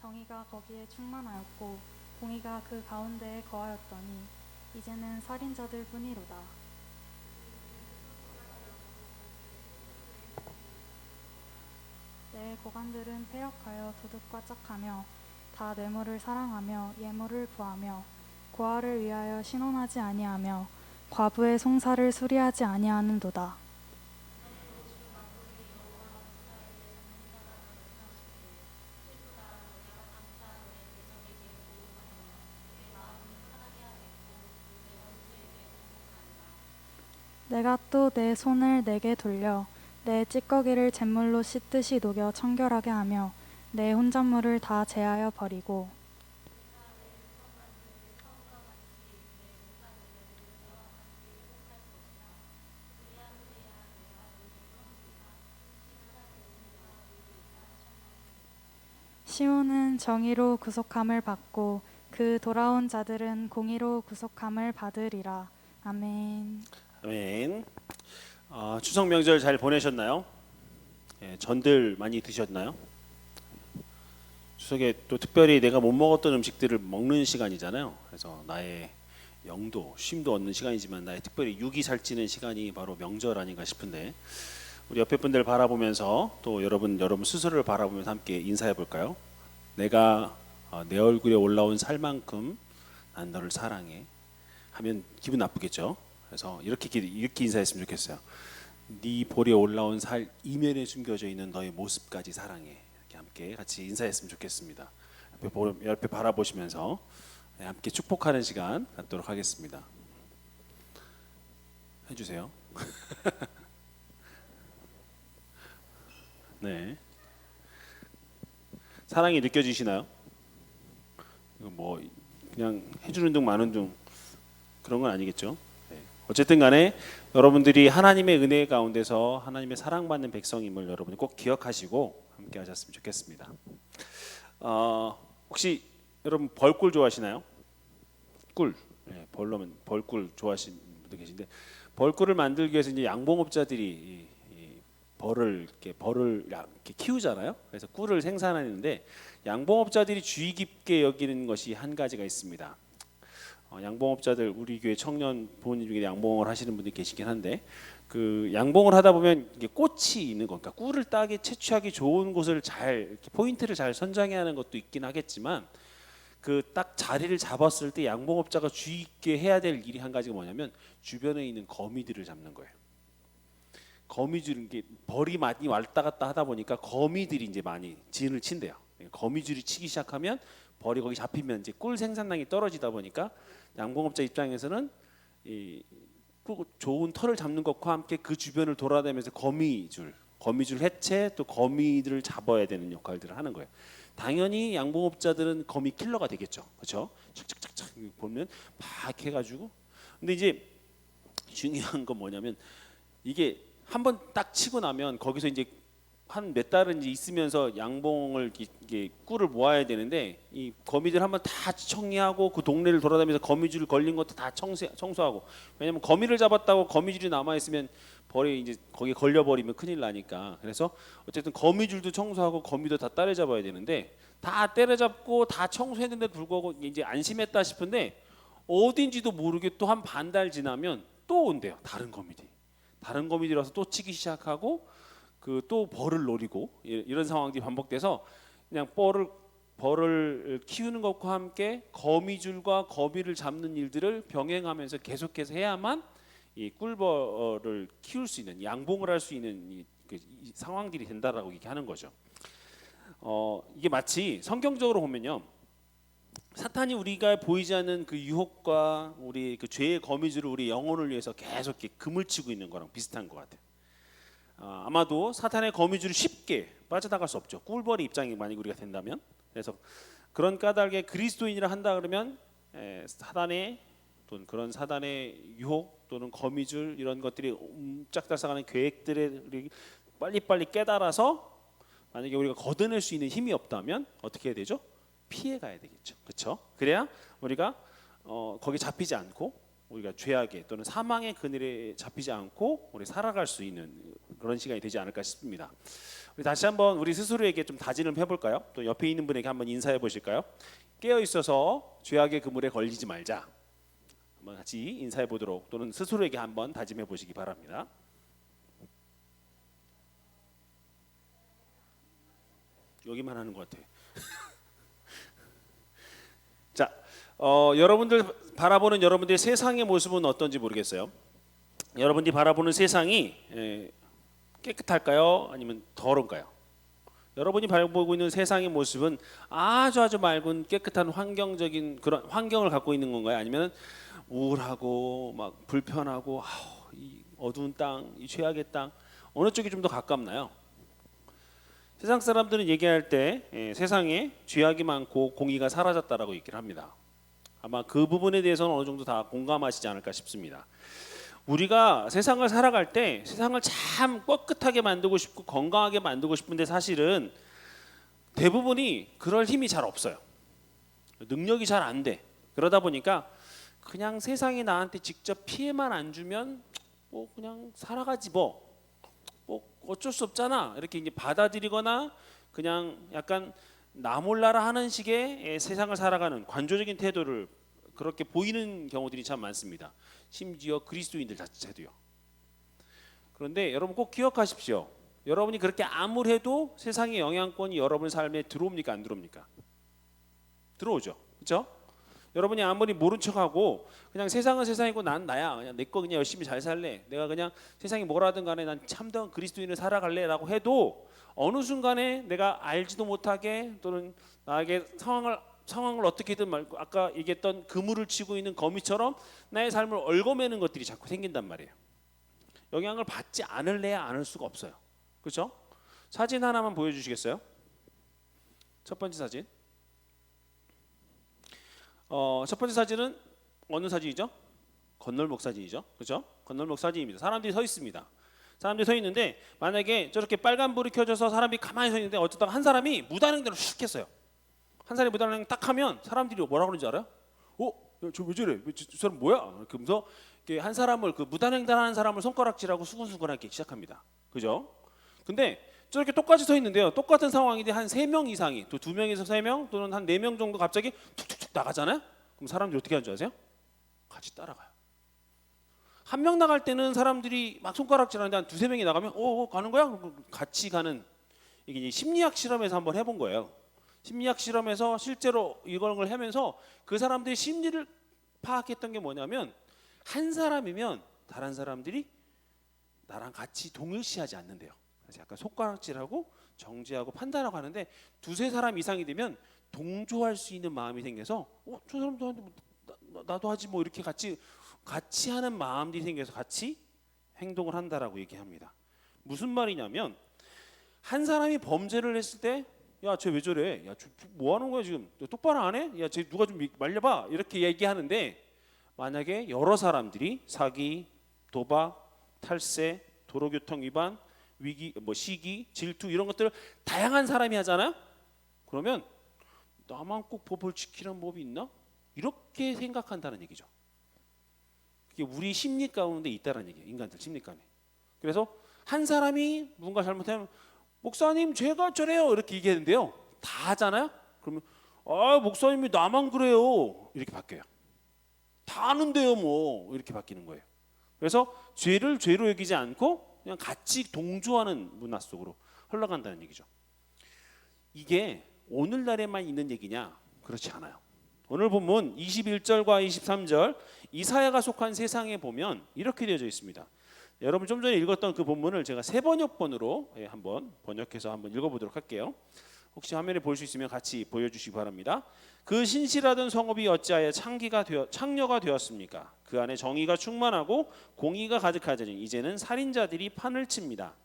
정의가 거기에 충만하였고 공의가 그 가운데에 거하였더니 이제는 살인자들 뿐이로다. 내 고관들은 패역하여 도둑과 짝하며 다 뇌물을 사랑하며 예물을 구하며 고아를 위하여 신원하지 아니하며 과부의 송사를 수리하지 아니하는도다. 내가 또 내 손을 내게 돌려 내 찌꺼기를 잿물로 씻듯이 녹여 청결하게 하며 내 혼잣물을 다 제하여 버리고 시온은 정의로 구속함을 받고 그 돌아온 자들은 공의로 구속함을 받으리라. 아멘. 아멘. 추석 명절 잘 보내셨나요? 전들 많이 드셨나요? 추석에 또 특별히 내가 못 먹었던 음식들을 먹는 시간이잖아요. 그래서 나의 영도, 쉼도 얻는 시간이지만 나의 특별히 육이 살찌는 시간이 바로 명절 아닌가 싶은데 우리 옆에 분들 바라보면서 또 여러분 스스로를 바라보면서 함께 인사해 볼까요? 내가 내 얼굴에 올라온 살만큼 난 너를 사랑해 하면 기분 나쁘겠죠. 그래서 이렇게 인사했으면 좋겠어요. 네 볼에 올라온 살 이면에 숨겨져 있는 너의 모습까지 사랑해. 이렇게 함께 같이 인사했으면 좋겠습니다. 옆에 바라보시면서 함께 축복하는 시간 갖도록 하겠습니다. 해주세요. 네. 사랑이 느껴지시나요? 이거 뭐 그냥 해주는 둥 마는 둥 그런 건 아니겠죠? 네. 어쨌든 간에 여러분들이 하나님의 은혜 가운데서 하나님의 사랑받는 백성임을 여러분이 꼭 기억하시고 함께 하셨으면 좋겠습니다. 혹시 여러분 벌꿀 좋아하시나요? 꿀. 네, 벌러면 벌꿀 좋아하시는 분들 계신데 벌꿀을 만들기 위해서 이제 양봉업자들이 벌을 이렇게 키우잖아요. 그래서 꿀을 생산하는데 양봉업자들이 주의 깊게 여기는 것이 한 가지가 있습니다. 양봉업자들 우리 교회 청년 부모님 중에 양봉을 하시는 분들이 계시긴 한데 그 양봉을 하다 보면 이게 꽃이 있는 거니까 꿀을 따기 채취하기 좋은 곳을 잘 이렇게 포인트를 잘 선정해야 하는 것도 있긴 하겠지만 그 딱 자리를 잡았을 때 양봉업자가 주의 깊게 해야 될 일이 한 가지가 뭐냐면 주변에 있는 거미들을 잡는 거예요. 거미줄 게 벌이 많이 왔다 갔다 하다 보니까 거미들이 이제 많이 진을 친대요. 거미줄이 치기 시작하면 벌이 거기 잡히면 이제 꿀 생산량이 떨어지다 보니까 양봉업자 입장에서는 이 좋은 털을 잡는 것과 함께 그 주변을 돌아다니면서 거미줄 해체 또 거미들을 잡아야 되는 역할들을 하는 거예요. 당연히 양봉업자들은 거미 킬러가 되겠죠. 그렇죠? 착착착착 보면 막 해가지고 근데 이제 중요한 건 뭐냐면 이게 한번 딱 치고 나면 거기서 이제 한 몇 달은 이제 있으면서 양봉을 이게 꿀을 모아야 되는데 이 거미들 한번 다 정리하고 그 동네를 돌아다니면서 거미줄 걸린 것도 다 청소하고 왜냐면 거미를 잡았다고 거미줄이 남아 있으면 벌이 이제 거기에 걸려 버리면 큰일 나니까 그래서 어쨌든 거미줄도 청소하고 거미도 다 따라잡아야 되는데 다 때려잡고 다 청소했는데도 불구하고 이제 안심했다 싶은데 어딘지도 모르게 또 한 반 달 지나면 또 온대요. 다른 거미들이 와서 또 치기 시작하고 그 또 벌을 노리고 이런 상황들이 반복돼서 그냥 벌을 키우는 것과 함께 거미줄과 거미를 잡는 일들을 병행하면서 계속해서 해야만 이 꿀벌을 키울 수 있는 양봉을 할 수 있는 이 상황들이 된다라고 얘기하는 거죠. 이게 마치 성경적으로 보면요. 사탄이 우리가 보이지 않는 그 유혹과 우리 그 죄의 거미줄을 우리 영혼을 위해서 계속 이렇게 그물 치고 있는 거랑 비슷한 것 같아요. 아마도 사탄의 거미줄을 쉽게 빠져나갈 수 없죠. 꿀벌의 입장이 만약 우리가 된다면. 그래서 그런 까닭에 그리스도인이라 한다 그러면 사단의 또는 그런 사단의 유혹 또는 거미줄 이런 것들이 옴짝달싹하는 계획들을 빨리빨리 깨달아서 만약에 우리가 걷어낼 수 있는 힘이 없다면 어떻게 해야 되죠? 피해 가야 되겠죠. 그렇죠? 그래야 우리가 거기 잡히지 않고 우리가 죄악의 또는 사망의 그늘에 잡히지 않고 우리 살아갈 수 있는 그런 시간이 되지 않을까 싶습니다. 우리 다시 한번 우리 스스로에게 좀 다짐을 해볼까요? 또 옆에 있는 분에게 한번 인사해 보실까요? 깨어 있어서 죄악의 그물에 걸리지 말자. 한번 같이 인사해 보도록 또는 스스로에게 한번 다짐해 보시기 바랍니다. 여기만 하는 것 같아. 자, 여러분들 바라보는 여러분들의 세상의 모습은 어떤지 모르겠어요. 여러분들이 바라보는 세상이 깨끗할까요? 아니면 더러운가요? 여러분이 바라보고 있는 세상의 모습은 아주 맑은 깨끗한 환경적인 그런 환경을 갖고 있는 건가요? 아니면 우울하고 막 불편하고 이 어두운 땅, 이 죄악의 땅 어느 쪽이 좀 더 가깝나요? 세상 사람들은 얘기할 때 세상에 죄악이 많고 공의가 사라졌다라고 얘기를 합니다. 아마 그 부분에 대해서는 어느 정도 다 공감하시지 않을까 싶습니다. 우리가 세상을 살아갈 때 세상을 참 깨끗하게 만들고 싶고 건강하게 만들고 싶은데 사실은 대부분이 그럴 힘이 잘 없어요. 능력이 잘 안 돼. 그러다 보니까 그냥 세상이 나한테 직접 피해만 안 주면 뭐 그냥 살아가지 뭐 어쩔 수 없잖아 이렇게 이제 받아들이거나 그냥 약간 나 몰라라 하는 식의 세상을 살아가는 관조적인 태도를 그렇게 보이는 경우들이 참 많습니다. 심지어 그리스도인들 자체도요. 그런데 여러분 꼭 기억하십시오. 여러분이 그렇게 아무래도 세상의 영향권이 여러분 삶에 들어옵니까 안 들어옵니까? 들어오죠. 그렇죠? 여러분이 아무리 모른 척하고 그냥 세상은 세상이고 난 나야 그냥 내 거 그냥 열심히 잘 살래 내가 그냥 세상이 뭐라든 간에 난 참다운 그리스도인을 살아갈래라고 해도 어느 순간에 내가 알지도 못하게 또는 나에게 상황을 어떻게든 말고 아까 얘기했던 그물을 치고 있는 거미처럼 나의 삶을 얽어매는 것들이 자꾸 생긴단 말이에요. 영향을 받지 않을래야 않을 수가 없어요. 그렇죠? 사진 하나만 보여주시겠어요? 첫 번째 사진. 첫 번째 사진은 어느 사진이죠? 건널목 사진이죠. 그렇죠? 건널목 사진입니다. 사람들이 서 있습니다. 사람들이 서 있는데 만약에 저렇게 빨간 불이 켜져서 사람이 가만히 서 있는데 어쩌다가 한 사람이 무단횡단을 슉 했어요. 한 사람이 무단횡단 딱 하면 사람들이 뭐라 그러는지 알아요? 저 왜 저래? 저 사람 뭐야? 그러면서 한 사람을 그 무단횡단하는 사람을 손가락질하고 수근수근하기 시작합니다. 그죠? 근데 저렇게 똑같이 서 있는데요. 똑같은 상황인데 한 3명 이상이 또 2명에서 3명 또는 한 4명 정도 갑자기 툭툭툭 나가잖아요. 그럼 사람들이 어떻게 하는 줄 아세요? 같이 따라가요. 한 명 나갈 때는 사람들이 막 손가락질하는데 한 2-3명이 나가면 가는 거야? 그럼 같이 가는 이게 이제 심리학 실험에서 한번 해본 거예요. 심리학 실험에서 실제로 이걸 하면서 그 사람들의 심리를 파악했던 게 뭐냐면 한 사람이면 다른 사람들이 나랑 같이 동일시하지 않는데요. 그래서 약간 손가락질하고 정죄하고 판단하고 하는데 2-3사람 이상이 되면 동조할 수 있는 마음이 생겨서 저 사람도 하는데 뭐 나도 하지 뭐 이렇게 같이 하는 마음들이 생겨서 같이 행동을 한다라고 얘기합니다. 무슨 말이냐면 한 사람이 범죄를 했을 때 야, 쟤 왜 저래? 야, 뭐 하는 거야 지금? 너 똑바로 안 해? 야, 쟤 누가 좀 말려봐. 이렇게 얘기하는데 만약에 여러 사람들이 사기, 도박, 탈세, 도로교통 위반, 위기, 시기, 질투 이런 것들을 다양한 사람이 하잖아요. 그러면 나만 꼭 법을 지키라는 법이 있나? 이렇게 생각한다는 얘기죠. 그게 우리 심리 가운데 있다는 얘기예요. 인간들 심리 가운데. 그래서 한 사람이 뭔가 잘못하면 목사님 제가 저래요 이렇게 얘기했는데요. 다 하잖아요. 그러면 목사님이 나만 그래요 이렇게 바뀌어요. 다 아는데요 뭐 이렇게 바뀌는 거예요. 그래서 죄를 죄로 여기지 않고 그냥 같이 동조하는 문화 속으로 흘러간다는 얘기죠. 이게 오늘날에만 있는 얘기냐? 그렇지 않아요. 오늘 본문 21절과 23절 이사야가 속한 세상에 보면 이렇게 되어져 있습니다. 여러분 좀 전에 읽었던 그 본문을 제가 새 번역본으로 한번 번역해서 한번 읽어보도록 할게요. 혹시 화면에 볼 수 있으면 같이 보여주시기 바랍니다. 그 신실하던 성읍이 어찌하여 창녀가 되었습니까? 그 안에 정의가 충만하고 공의가 가득하더니 이제는 살인자들이 판을 칩니다.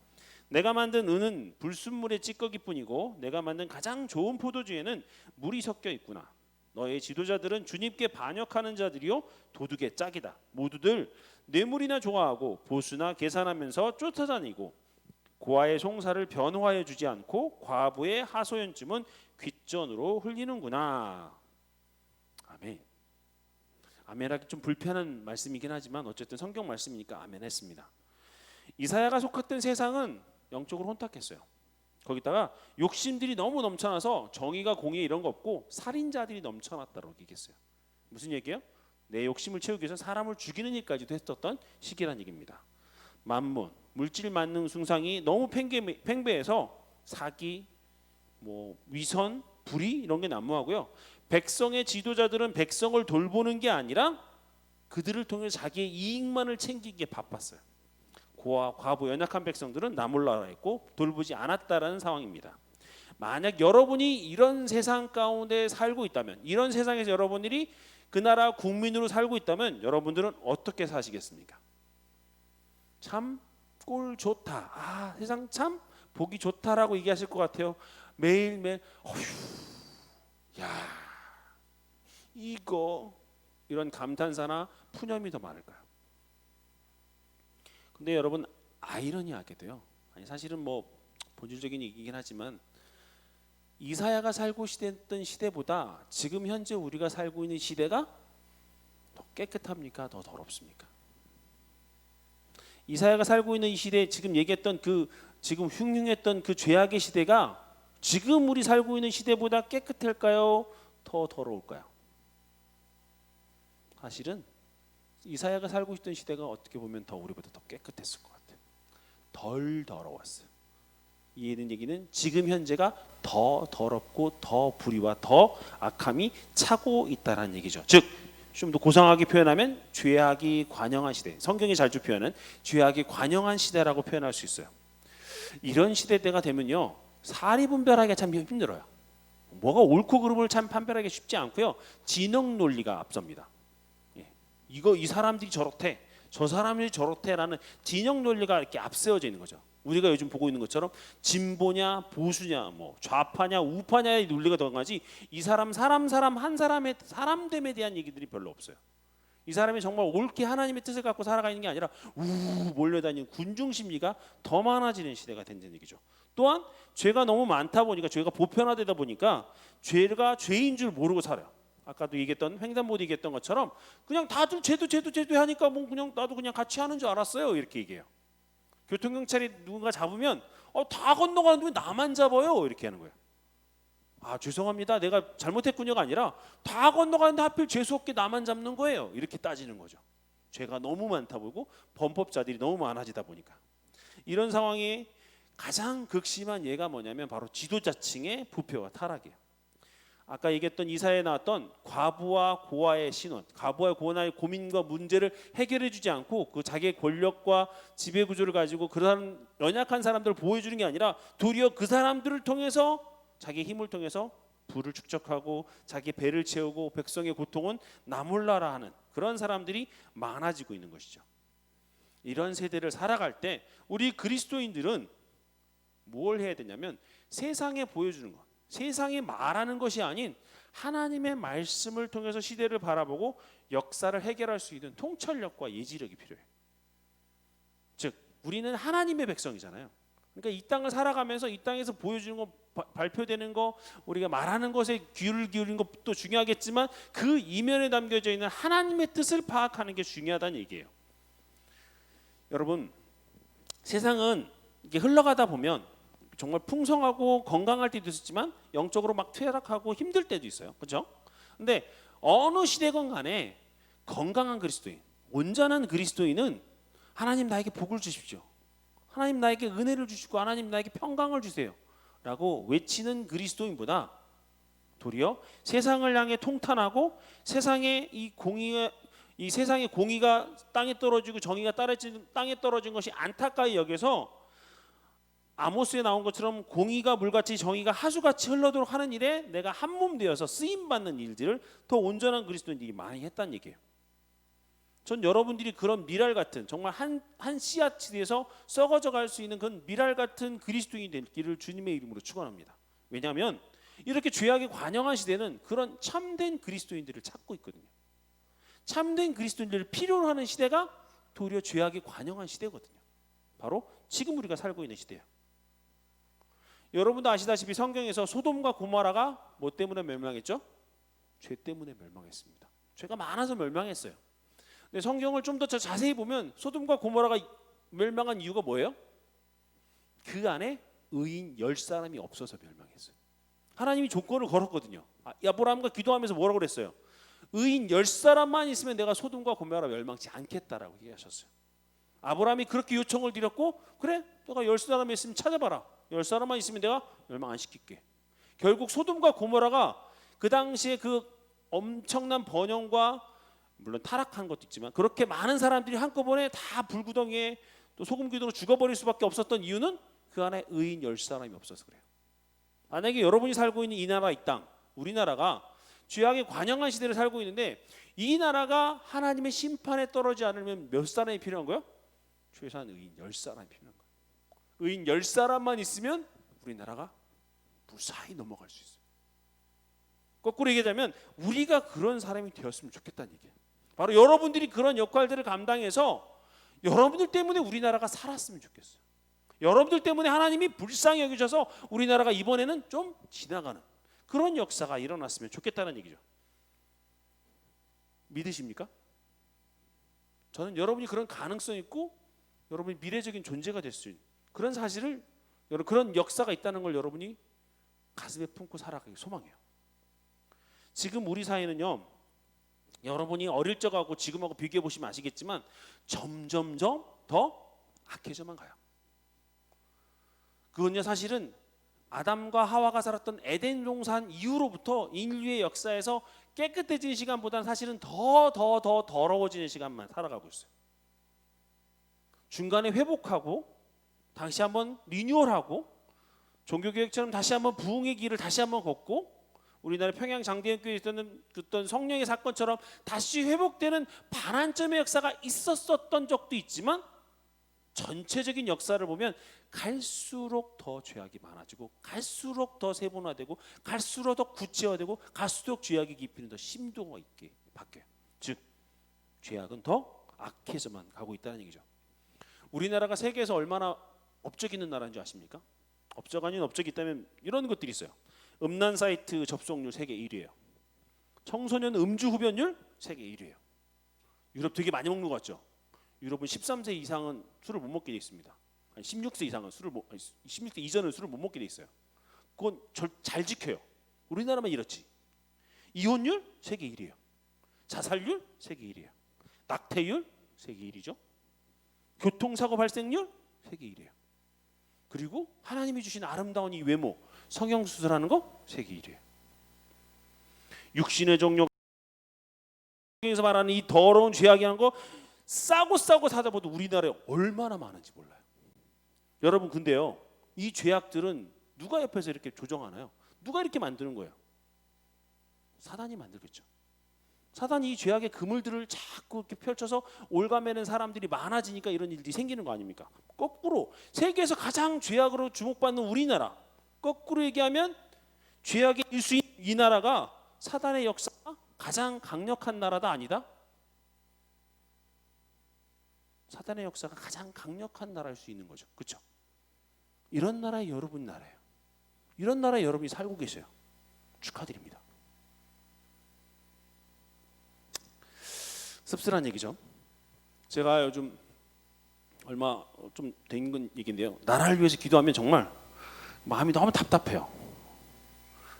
내가 만든 은은 불순물의 찌꺼기뿐이고 내가 만든 가장 좋은 포도주에는 물이 섞여 있구나. 너의 지도자들은 주님께 반역하는 자들이요 도둑의 짝이다. 모두들 뇌물이나 좋아하고 보수나 계산하면서 쫓아다니고 고아의 송사를 변호하여 주지 않고 과부의 하소연쯤은 귓전으로 흘리는구나. 아멘. 아멘하기 좀 불편한 말씀이긴 하지만 어쨌든 성경 말씀이니까 아멘 했습니다. 이사야가 속했던 세상은 영적으로 혼탁했어요. 거기다가 욕심들이 너무 넘쳐나서 정의가 공의 이런 거 없고 살인자들이 넘쳐났다고 얘기했어요. 무슨 얘기예요? 내 욕심을 채우기 위해서 사람을 죽이는 일까지도 했었던 시기란 얘기입니다. 만문, 물질 만능 숭상이 너무 팽배해서 사기, 위선, 불의 이런 게 난무하고요. 백성의 지도자들은 백성을 돌보는 게 아니라 그들을 통해 자기의 이익만을 챙기기에 바빴어요. 고아, 과부, 연약한 백성들은 나몰라라 했고 돌보지 않았다라는 상황입니다. 만약 여러분이 이런 세상 가운데 살고 있다면, 이런 세상에서 여러분들이 그 나라 국민으로 살고 있다면 여러분들은 어떻게 사시겠습니까? 참 꼴 좋다. 아, 세상 참 보기 좋다라고 얘기하실 것 같아요. 매일매일 어휴, 야, 이거 이런 감탄사나 푸념이 더 많을까요? 근데 여러분 아이러니하게도요. 아니 사실은 본질적인 얘기긴 하지만 이사야가 살고 있던 시대보다 지금 현재 우리가 살고 있는 시대가 더 깨끗합니까? 더 더럽습니까? 이사야가 살고 있는 이 시대, 지금 얘기했던 지금 흉흉했던 그 죄악의 시대가 지금 우리 살고 있는 시대보다 깨끗할까요? 더 더러울까요? 사실은 이사야가 살고 있던 시대가 어떻게 보면 더 우리보다 더 깨끗했을 것 같아요. 덜 더러웠어요. 이해된 얘기는 지금 현재가 더 더럽고 더 불의와 더 악함이 차고 있다는 얘기죠. 즉 좀 더 고상하게 표현하면 죄악이 관영한 시대, 성경이 자주 표현하는 죄악이 관영한 시대라고 표현할 수 있어요. 이런 시대 때가 되면요, 사리 분별하기가 참 힘들어요. 뭐가 옳고 그름을 참 판별하기 쉽지 않고요, 진영 논리가 앞섭니다. 이 사람들이 저렇대, 저 사람들이 저렇대라는 진영 논리가 이렇게 앞세워져 있는 거죠. 우리가 요즘 보고 있는 것처럼 진보냐 보수냐 좌파냐 우파냐의 논리가 더 강하지, 이 사람 한 사람의 사람됨에 대한 얘기들이 별로 없어요. 이 사람이 정말 옳게 하나님의 뜻을 갖고 살아가는 게 아니라 몰려다니는 군중 심리가 더 많아지는 시대가 된다는 얘기죠. 또한 죄가 너무 많다 보니까, 죄가 보편화되다 보니까 죄가 죄인 줄 모르고 살아요. 아까도 얘기했던, 횡단보도 얘기했던 것처럼 그냥 다들 죄도 하니까 그냥 나도 그냥 같이 하는 줄 알았어요, 이렇게 얘기해요. 교통경찰이 누군가 잡으면 다 건너가는데 왜 나만 잡아요? 이렇게 하는 거예요. 아, 죄송합니다, 내가 잘못했군요가 아니라 다 건너가는데 하필 죄수없게 나만 잡는 거예요, 이렇게 따지는 거죠. 죄가 너무 많다 보고 범법자들이 너무 많아지다 보니까. 이런 상황이 가장 극심한 예가 뭐냐면 바로 지도자층의 부패와 타락이에요. 아까 얘기했던 이사야에 나왔던 과부와 고아의 신원, 과부와 고아의 고민과 문제를 해결해 주지 않고 그 자기의 권력과 지배 구조를 가지고 그런 연약한 사람들을 보호해주는 게 아니라 도리어 그 사람들을 통해서, 자기 힘을 통해서 부를 축적하고 자기 배를 채우고 백성의 고통은 나몰라라 하는 그런 사람들이 많아지고 있는 것이죠. 이런 세대를 살아갈 때 우리 그리스도인들은 뭘 해야 되냐면, 세상에 보여주는 것, 세상이 말하는 것이 아닌 하나님의 말씀을 통해서 시대를 바라보고 역사를 해결할 수 있는 통찰력과 예지력이 필요해요. 즉 우리는 하나님의 백성이잖아요. 그러니까 이 땅을 살아가면서 이 땅에서 보여주는 거, 발표되는 거, 우리가 말하는 것에 귀를 기울이는 것도 중요하겠지만 그 이면에 담겨져 있는 하나님의 뜻을 파악하는 게 중요하다는 얘기예요. 여러분, 세상은 이게 흘러가다 보면 정말 풍성하고 건강할 때도 있었지만 영적으로 막 퇴락하고 힘들 때도 있어요. 그렇죠? 근데 어느 시대건 간에 건강한 그리스도인, 온전한 그리스도인은 하나님 나에게 복을 주십시오, 하나님 나에게 은혜를 주시고 하나님 나에게 평강을 주세요 라고 외치는 그리스도인보다 도리어 세상을 향해 통탄하고 세상의 이 세상의 공의가 땅에 떨어지고 정의가 땅에 떨어진 것이 안타까이 여겨서 아모스에 나온 것처럼 공의가 물같이 정의가 하수같이 흘러도록 하는 일에 내가 한몸 되어서 쓰임받는 일들을 더 온전한 그리스도인들이 많이 했다는 얘기예요. 전 여러분들이 그런 미랄 같은, 정말 한 씨앗에서 썩어져 갈 수 있는 그런 미랄 같은 그리스도인이 되기를 주님의 이름으로 축원합니다. 왜냐하면 이렇게 죄악에 관영한 시대는 그런 참된 그리스도인들을 찾고 있거든요. 참된 그리스도인들을 필요로 하는 시대가 도리어 죄악에 관영한 시대거든요. 바로 지금 우리가 살고 있는 시대예요. 여러분도 아시다시피 성경에서 소돔과 고모라가 뭐 때문에 멸망했죠? 죄 때문에 멸망했습니다. 죄가 많아서 멸망했어요. 근데 성경을 좀 더 자세히 보면 소돔과 고모라가 멸망한 이유가 뭐예요? 그 안에 의인 10사람이 없어서 멸망했어요. 하나님이 조건을 걸었거든요. 아브라함과 기도하면서 뭐라고 그랬어요? 의인 10사람만 있으면 내가 소돔과 고모라 멸망치 않겠다라고 얘기하셨어요. 아브라함이 그렇게 요청을 드렸고, 그래 내가 10사람 있으면 찾아봐라, 10사람만 있으면 내가 멸망 안 시킬게. 결국 소돔과 고모라가 그 당시에 그 엄청난 번영과 물론 타락한 것도 있지만 그렇게 많은 사람들이 한꺼번에 다 불구덩이에 또 소금기둥으로 죽어버릴 수밖에 없었던 이유는 그 안에 의인 10사람이 없어서 그래요. 만약에 여러분이 살고 있는 이 나라, 이 땅, 우리나라가 죄악의 관영한 시대를 살고 있는데 이 나라가 하나님의 심판에 떨어지지 않으면 몇 사람이 필요한 거예요? 최소한 의인 10사람이 필요한 거예요. 의인 10사람만 있으면 우리나라가 무사히 넘어갈 수 있어요. 거꾸로 얘기하자면 우리가 그런 사람이 되었으면 좋겠다는 얘기예요. 바로 여러분들이 그런 역할들을 감당해서 여러분들 때문에 우리나라가 살았으면 좋겠어요. 여러분들 때문에 하나님이 불쌍히 여기셔서 우리나라가 이번에는 좀 지나가는 그런 역사가 일어났으면 좋겠다는 얘기죠. 믿으십니까? 저는 여러분이 그런 가능성 있고 여러분이 미래적인 존재가 될 수 있는 그런 사실을, 그런 역사가 있다는 걸 여러분이 가슴에 품고 살아가기 소망해요. 지금 우리 사회는요, 여러분이 어릴 적하고 지금하고 비교해 보시면 아시겠지만 점점점 더 악해져만 가요. 그건요 사실은 아담과 하와가 살았던 에덴 동산 이후로부터 인류의 역사에서 깨끗해지는 시간보다는 사실은 더 더러워지는 시간만 살아가고 있어요. 중간에 회복하고 다시 한번 리뉴얼하고 종교개혁처럼 다시 한번 부흥의 길을 다시 한번 걷고 우리나라 평양 장대현교회에 있었던 어떤 성령의 사건처럼 다시 회복되는 반환점의 역사가 있었던 적도 있지만 전체적인 역사를 보면 갈수록 더 죄악이 많아지고 갈수록 더 세분화되고 갈수록 더 구체화되고 갈수록 죄악의 깊이는 더 심도가 있게 바뀌어요. 즉 죄악은 더 악해져만 가고 있다는 얘기죠. 우리나라가 세계에서 얼마나 업적 있는 나라인 줄 아십니까? 업적 아닌 업적이 있다면 이런 것들이 있어요. 음란 사이트 접속률 세계 1위예요. 청소년 음주 흡연율 세계 1위예요. 유럽 되게 많이 먹는 것 같죠? 유럽은 13세 이상은 술을 못 먹게 돼 있습니다. 아니 16세 이상은 16세 이전은 술을 못 먹게 돼 있어요. 그건 잘 지켜요. 우리나라만 이렇지. 이혼율 세계 1위예요. 자살률 세계 1위예요. 낙태율 세계 1위죠. 교통사고 발생률 세계 1위예요. 그리고 하나님이 주신 아름다운 이 외모, 성형수술하는 거 세계 1위예요. 육신의 정욕에서 말하는 이 더러운 죄악이라는 거 싸고 찾아봐도 우리나라에 얼마나 많은지 몰라요. 여러분 근데요, 이 죄악들은 누가 옆에서 이렇게 조정하나요? 누가 이렇게 만드는 거예요? 사단이 만들겠죠. 사단이 이 죄악의 그물들을 자꾸 이렇게 펼쳐서 올가매는 사람들이 많아지니까 이런 일들이 생기는 거 아닙니까? 거꾸로 세계에서 가장 죄악으로 주목받는 우리나라, 거꾸로 얘기하면 죄악의 일수인 이 나라가 사단의 역사가 가장 강력한 나라다 아니다? 사단의 역사가 가장 강력한 나라일 수 있는 거죠. 그렇죠? 이런 나라에 여러분 나라예요. 이런 나라에 여러분이 살고 계세요. 축하드립니다. 씁쓸한 얘기죠. 제가 요즘 얼마 좀 된 건 얘기인데요. 나라를 위해서 기도하면 정말 마음이 너무 답답해요.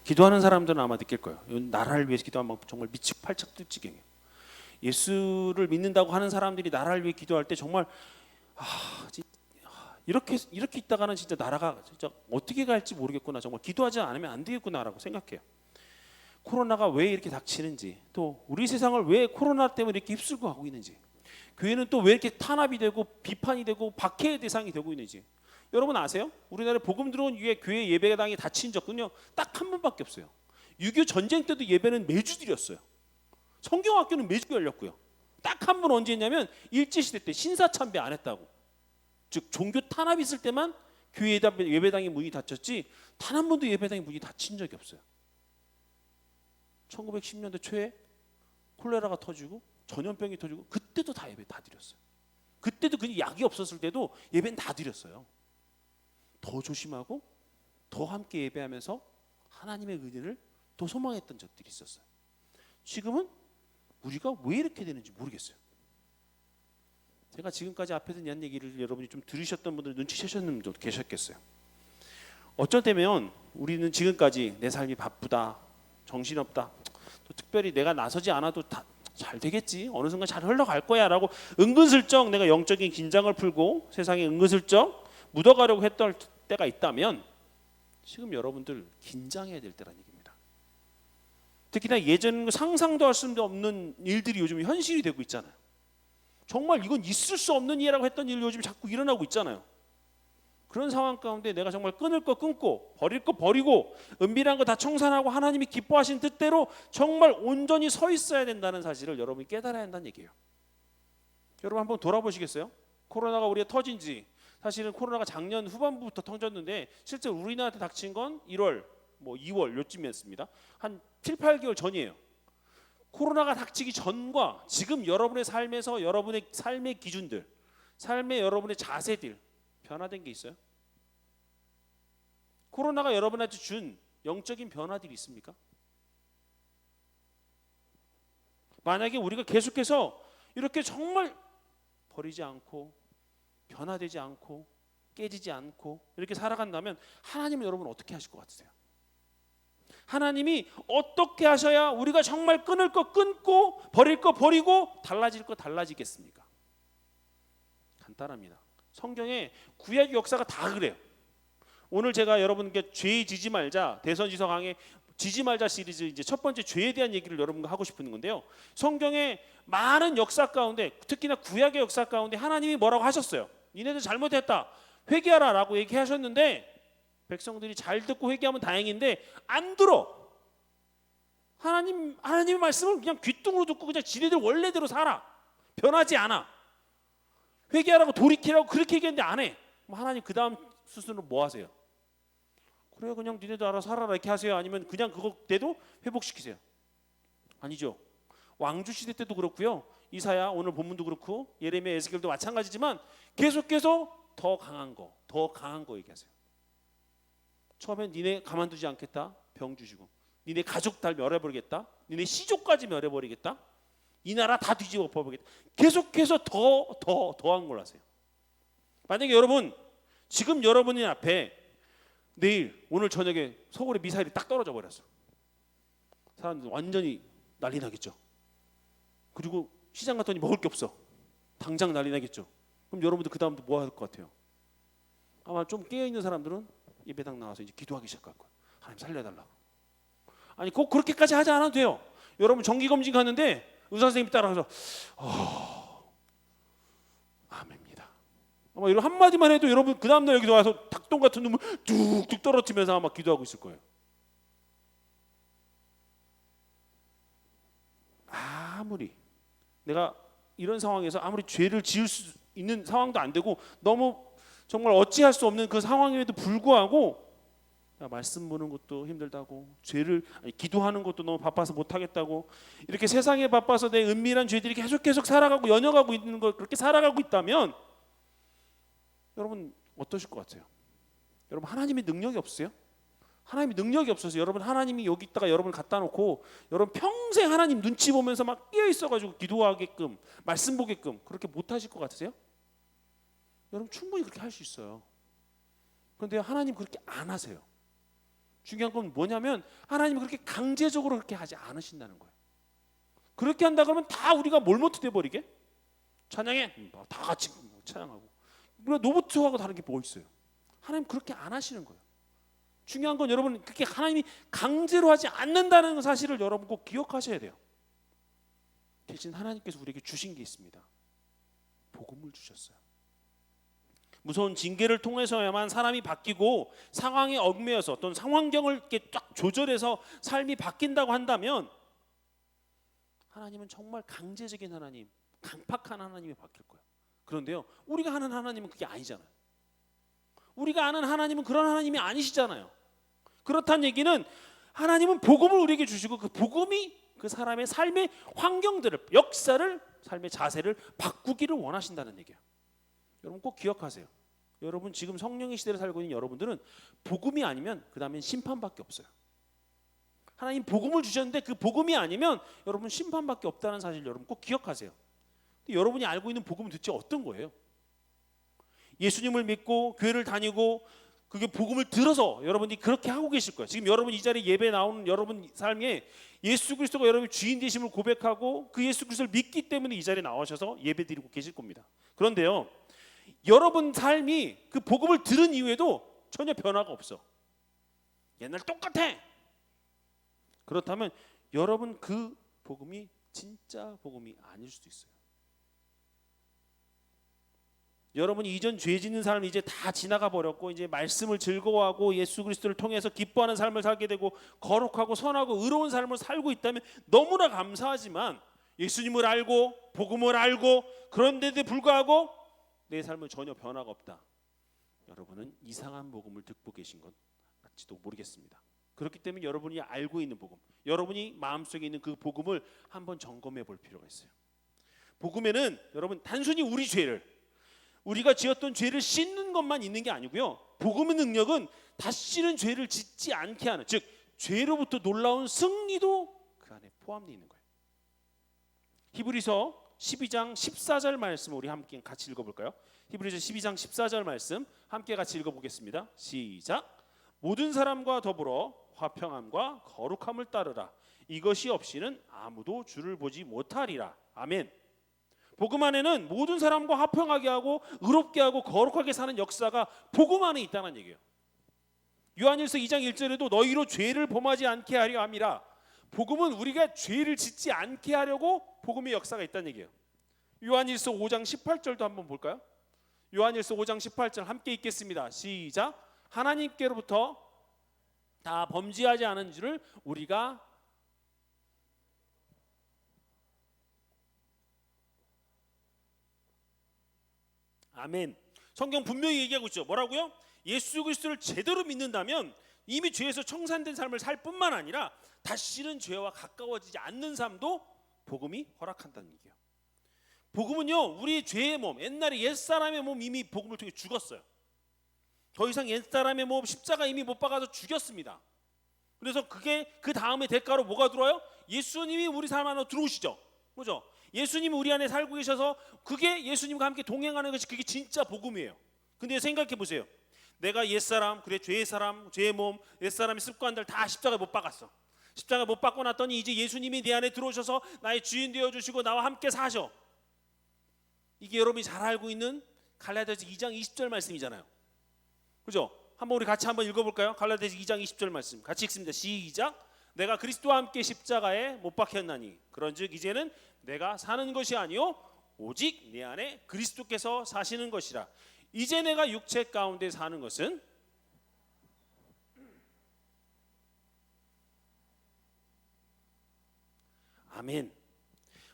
기도하는 사람들은 아마 느낄 거예요. 나라를 위해서 기도하면 정말 미치고 팔짝 뛸 지경이에요. 예수를 믿는다고 하는 사람들이 나라를 위해 기도할 때 정말 이렇게 있다가는 진짜 나라가 진짜 어떻게 갈지 모르겠구나. 정말 기도하지 않으면 안 되겠구나라고 생각해요. 코로나가 왜 이렇게 닥치는지, 또 우리 세상을 왜 코로나 때문에 이렇게 휩쓸고 가고 있는지, 교회는 또 왜 이렇게 탄압이 되고 비판이 되고 박해의 대상이 되고 있는지 여러분 아세요? 우리나라에 복음 들어온 이후에 교회 예배당이 닫힌 적은요 딱 한 번밖에 없어요. 6.25 전쟁 때도 예배는 매주 드렸어요. 성경학교는 매주 열렸고요. 딱 한 번 언제 했냐면 일제시대 때 신사참배 안 했다고. 즉 종교 탄압이 있을 때만 교회 예배당의 문이 닫혔지 단 한 번도 예배당의 문이 닫힌 적이 없어요. 1910년대 초에 콜레라가 터지고 전염병이 터지고 그때도 다 예배 다 드렸어요. 그때도 그 약이 없었을 때도 예배는 다 드렸어요. 더 조심하고 더 함께 예배하면서 하나님의 은혜를 더 소망했던 적들이 있었어요. 지금은 우리가 왜 이렇게 되는지 모르겠어요. 제가 지금까지 앞에서 한 얘기를 여러분이 좀 들으셨던 분들 눈치채셨는 분도 계셨겠어요. 어쩔 때면 우리는 지금까지 내 삶이 바쁘다, 정신없다, 또 특별히 내가 나서지 않아도 다 잘 되겠지, 어느 순간 잘 흘러갈 거야 라고 은근슬쩍 내가 영적인 긴장을 풀고 세상에 은근슬쩍 묻어가려고 했던 때가 있다면 지금 여러분들 긴장해야 될 때라는 얘기입니다. 특히나 예전 상상도 할 수 없는 일들이 요즘 현실이 되고 있잖아요. 정말 이건 있을 수 없는 일이라고 했던 일 요즘 자꾸 일어나고 있잖아요. 그런 상황 가운데 내가 정말 끊을 거 끊고 버릴 거 버리고 은밀한 거 다 청산하고 하나님이 기뻐하신 뜻대로 정말 온전히 서 있어야 된다는 사실을 여러분이 깨달아야 한다는 얘기예요. 여러분 한번 돌아보시겠어요? 코로나가 우리가 터진 지 사실은 코로나가 작년 후반부부터 터졌는데 실제 우리나라한테 닥친 건 1월, 2월 요쯤이었습니다. 한 7, 8개월 전이에요. 코로나가 닥치기 전과 지금 여러분의 삶에서 여러분의 삶의 기준들, 삶의 여러분의 자세들 변화된 게 있어요? 코로나가 여러분한테 준 영적인 변화들이 있습니까? 만약에 우리가 계속해서 이렇게 정말 버리지 않고 변화되지 않고 깨지지 않고 이렇게 살아간다면 하나님은 여러분 어떻게 하실 것 같으세요? 하나님이 어떻게 하셔야 우리가 정말 끊을 거 끊고 버릴 거 버리고 달라질 거 달라지겠습니까? 간단합니다. 성경에 구약 역사가 다 그래요. 오늘 제가 여러분께 죄 지지 말자, 대선지서 강의 지지 말자 시리즈 이제 첫 번째 죄에 대한 얘기를 여러분과 하고 싶은 건데요. 성경의 많은 역사 가운데 특히나 구약의 역사 가운데 하나님이 뭐라고 하셨어요? 니네들 잘못했다, 회개하라라고 얘기하셨는데 백성들이 잘 듣고 회개하면 다행인데 안 들어. 하나님의 말씀을 그냥 귀뚱으로 듣고 그냥 지네들 원래대로 살아. 변하지 않아. 회개하라고 돌이키라고 그렇게 얘기했는데 안 해. 하나님 그 다음 수순으로 뭐 하세요? 그래 그냥 니네도 알아서 살아라 이렇게 하세요? 아니면 그냥 그거대로 회복시키세요? 아니죠. 왕주 시대 때도 그렇고요. 이사야 오늘 본문도 그렇고 예레미야 에스겔도 마찬가지지만 계속해서 더 강한 거 얘기하세요. 처음엔 니네 가만두지 않겠다. 병 주시고 니네 가족 다 멸해버리겠다. 니네 시족까지 멸해버리겠다. 이 나라 다 뒤집어 엎어버리겠다. 계속해서 더한 걸 하세요. 만약에 여러분 지금 여러분의 앞에 내일 오늘 저녁에 서울에 미사일이 딱 떨어져 버렸어. 사람들 완전히 난리 나겠죠. 그리고 시장 갔더니 먹을 게 없어. 당장 난리 나겠죠. 그럼 여러분들 그 다음부터 뭐 할 것 같아요? 아마 좀 깨어있는 사람들은 예배당 나와서 이제 기도하기 시작할 거예요. 하나님 살려달라고. 아니 꼭 그렇게까지 하지 않아도 돼요. 여러분 정기검진 가는데 의사 선생님이 따라가서 아멘입니다. 아마 이런 한마디만 해도 여러분 그 다음날 여기서 와서 닭똥 같은 눈물 뚝뚝 떨어뜨리면서 아마 기도하고 있을 거예요. 아무리 내가 이런 상황에서 아무리 죄를 지을 수 있는 상황도 안 되고 너무 정말 어찌할 수 없는 그 상황임에도 불구하고 말씀 보는 것도 힘들다고 기도하는 것도 너무 바빠서 못하겠다고 이렇게 세상에 바빠서 내 은밀한 죄들이 계속 살아가고 연역하고 있는 걸 그렇게 살아가고 있다면 여러분 어떠실 것 같아요? 여러분 하나님의 능력이 없으세요? 하나님의 능력이 없어서 여러분 하나님이 여기 있다가 여러분을 갖다 놓고 여러분 평생 하나님 눈치 보면서 막 끼어 있어가지고 기도하게끔 말씀 보게끔 그렇게 못하실 것 같으세요? 여러분 충분히 그렇게 할 수 있어요. 그런데 하나님 그렇게 안 하세요. 중요한 건 뭐냐면 하나님이 그렇게 강제적으로 그렇게 하지 않으신다는 거예요. 그렇게 한다 그러면 다 우리가 몰모트 돼버리게 찬양해 다 같이 찬양하고 우리가 노보트하고 다른 게 뭐 있어요? 하나님 그렇게 안 하시는 거예요. 중요한 건 여러분 그렇게 하나님이 강제로 하지 않는다는 사실을 여러분 꼭 기억하셔야 돼요. 대신 하나님께서 우리에게 주신 게 있습니다. 복음을 주셨어요. 무서운 징계를 통해서야만 사람이 바뀌고 상황에 얽매여서 또는 상황경을 이렇게 쫙 조절해서 삶이 바뀐다고 한다면 하나님은 정말 강제적인 하나님, 강팍한 하나님이 바뀔 거예요. 그런데요, 우리가 하는 하나님은 그게 아니잖아요. 우리가 아는 하나님은 그런 하나님이 아니시잖아요. 그렇다는 얘기는 하나님은 복음을 우리에게 주시고 그 복음이 그 사람의 삶의 환경들을, 역사를, 삶의 자세를 바꾸기를 원하신다는 얘기예요. 여러분 꼭 기억하세요. 여러분 지금 성령의 시대를 살고 있는 여러분들은 복음이 아니면 그 다음엔 심판밖에 없어요. 하나님 복음을 주셨는데 그 복음이 아니면 여러분 심판밖에 없다는 사실 여러분 꼭 기억하세요. 근데 여러분이 알고 있는 복음은 대체 어떤 거예요? 예수님을 믿고 교회를 다니고 그게 복음을 들어서 여러분이 그렇게 하고 계실 거예요. 지금 여러분 이 자리에 예배 나오는 여러분 삶에 예수 그리스도가 여러분의 주인 되심을 고백하고 그 예수 그리스도를 믿기 때문에 이 자리에 나오셔서 예배 드리고 계실 겁니다. 그런데요, 여러분 삶이 그 복음을 들은 이후에도 전혀 변화가 없어. 옛날 똑같아. 그렇다면 여러분 그 복음이 진짜 복음이 아닐 수도 있어요. 여러분이 이전 죄 짓는 삶이 이제 다 지나가 버렸고 이제 말씀을 즐거워하고 예수 그리스도를 통해서 기뻐하는 삶을 살게 되고 거룩하고 선하고 의로운 삶을 살고 있다면 너무나 감사하지만 예수님을 알고 복음을 알고 그런데도 불구하고 내 삶은 전혀 변화가 없다. 여러분은 이상한 복음을 듣고 계신 것 같지도 모르겠습니다. 그렇기 때문에 여러분이 알고 있는 복음, 여러분이 마음속에 있는 그 복음을 한번 점검해 볼 필요가 있어요. 복음에는 여러분 단순히 우리 죄를, 우리가 지었던 죄를 씻는 것만 있는 게 아니고요, 복음의 능력은 다시는 죄를 짓지 않게 하는, 즉 죄로부터 놀라운 승리도 그 안에 포함되어 있는 거예요. 히브리서 12장 14절 말씀 우리 함께 같이 읽어볼까요? 히브리서 12장 14절 말씀 함께 같이 읽어보겠습니다. 시작. 모든 사람과 더불어 화평함과 거룩함을 따르라. 이것이 없이는 아무도 주를 보지 못하리라. 아멘. 복음 안에는 모든 사람과 화평하게 하고 의롭게 하고 거룩하게 사는 역사가 복음 안에 있다는 얘기예요. 요한일서 2장 1절에도 너희로 죄를 범하지 않게 하려 함이라. 복음은 우리가 죄를 짓지 않게 하려고 복음의 역사가 있다는 얘기예요. 요한일서 5장 18절도 한번 볼까요? 요한일서 5장 18절 함께 읽겠습니다. 시작. 하나님께로부터 다 범죄하지 않은 줄을 우리가 아멘. 성경 분명히 얘기하고 있죠. 뭐라고요? 예수 그리스도를 제대로 믿는다면 이미 죄에서 청산된 삶을 살 뿐만 아니라 다시는 죄와 가까워지지 않는 삶도 복음이 허락한다는 얘기예요. 복음은요, 우리 죄의 몸, 옛날에 옛사람의 몸 이미 복음을 통해 죽었어요. 더 이상 옛사람의 몸 십자가 이미 못 박아서 죽였습니다. 그래서 그게 그 다음에 대가로 뭐가 들어와요? 예수님이 우리 삶 안으로 들어오시죠. 그죠? 예수님이 우리 안에 살고 계셔서 그게 예수님과 함께 동행하는 것이 그게 진짜 복음이에요. 근데 생각해 보세요. 내가 옛사람, 그래 죄의 사람, 죄의 몸, 옛사람의 습관들 다 십자가에 못 박았어. 십자가 못 박고 났더니 이제 예수님이 내 안에 들어오셔서 나의 주인 되어주시고 나와 함께 사셔. 이게 여러분이 잘 알고 있는 갈라디아서 2장 20절 말씀이잖아요. 그죠? 한번 우리 같이 한번 읽어볼까요? 갈라디아서 2장 20절 말씀 같이 읽습니다. 시작. 내가 그리스도와 함께 십자가에 못 박혔나니 그런즉 이제는 내가 사는 것이 아니요 오직 내 안에 그리스도께서 사시는 것이라. 이제 내가 육체 가운데 사는 것은 아멘.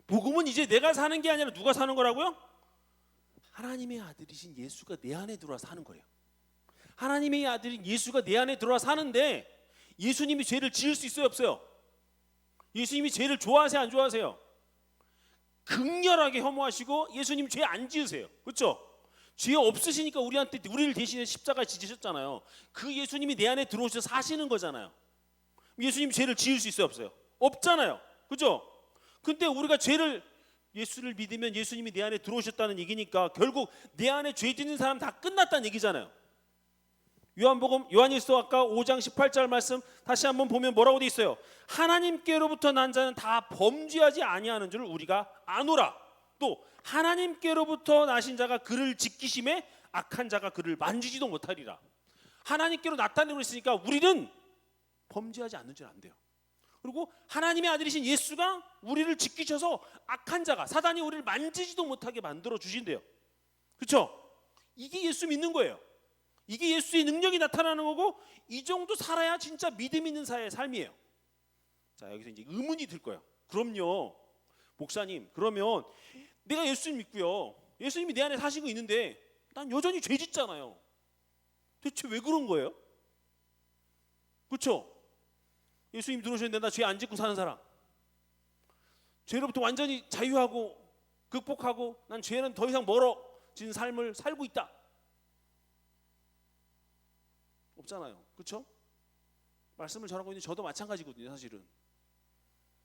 복음은 이제 내가 사는 게 아니라 누가 사는 거라고요? 하나님의 아들이신 예수가 내 안에 들어와 사는 거예요. 하나님의 아들인 예수가 내 안에 들어와 사는데 예수님이 죄를 지을 수 있어요, 없어요? 예수님이 죄를 좋아하세요, 안 좋아하세요? 극렬하게 혐오하시고 예수님 죄 안 지으세요. 그렇죠? 죄 없으시니까 우리를 대신해 십자가에 지으셨잖아요. 그 예수님이 내 안에 들어오셔서 사시는 거잖아요. 예수님 죄를 지을 수 있어요, 없어요? 없잖아요. 그렇죠? 근데 우리가 예수를 믿으면 예수님이 내 안에 들어오셨다는 얘기니까 결국 내 안에 죄 짓는 사람 다 끝났다는 얘기잖아요. 요한일서 아까 5장 18절 말씀 다시 한번 보면 뭐라고 돼 있어요? 하나님께로부터 난 자는 다 범죄하지 아니하는 줄 우리가 아노라. 또 하나님께로부터 나신 자가 그를 지키심에 악한 자가 그를 만지지도 못하리라. 하나님께로 나타내고 있으니까 우리는 범죄하지 않는 줄 안 돼요. 그리고 하나님의 아들이신 예수가 우리를 지키셔서 악한 자가 사단이 우리를 만지지도 못하게 만들어 주신대요. 그렇죠? 이게 예수 믿는 거예요. 이게 예수의 능력이 나타나는 거고 이 정도 살아야 진짜 믿음 있는 사회의 삶이에요. 자, 여기서 이제 의문이 들 거예요. 그럼요, 목사님, 그러면 내가 예수님 믿고요, 예수님이 내 안에 사시고 있는데 난 여전히 죄 짓잖아요. 대체 왜 그런 거예요? 그렇죠? 예수님 들어오셨는데 나 죄 안 짓고 사는 사람, 죄로부터 완전히 자유하고 극복하고 난 죄는 더 이상 멀어진 삶을 살고 있다. 없잖아요. 그렇죠? 말씀을 전하고 있는 저도 마찬가지거든요, 사실은.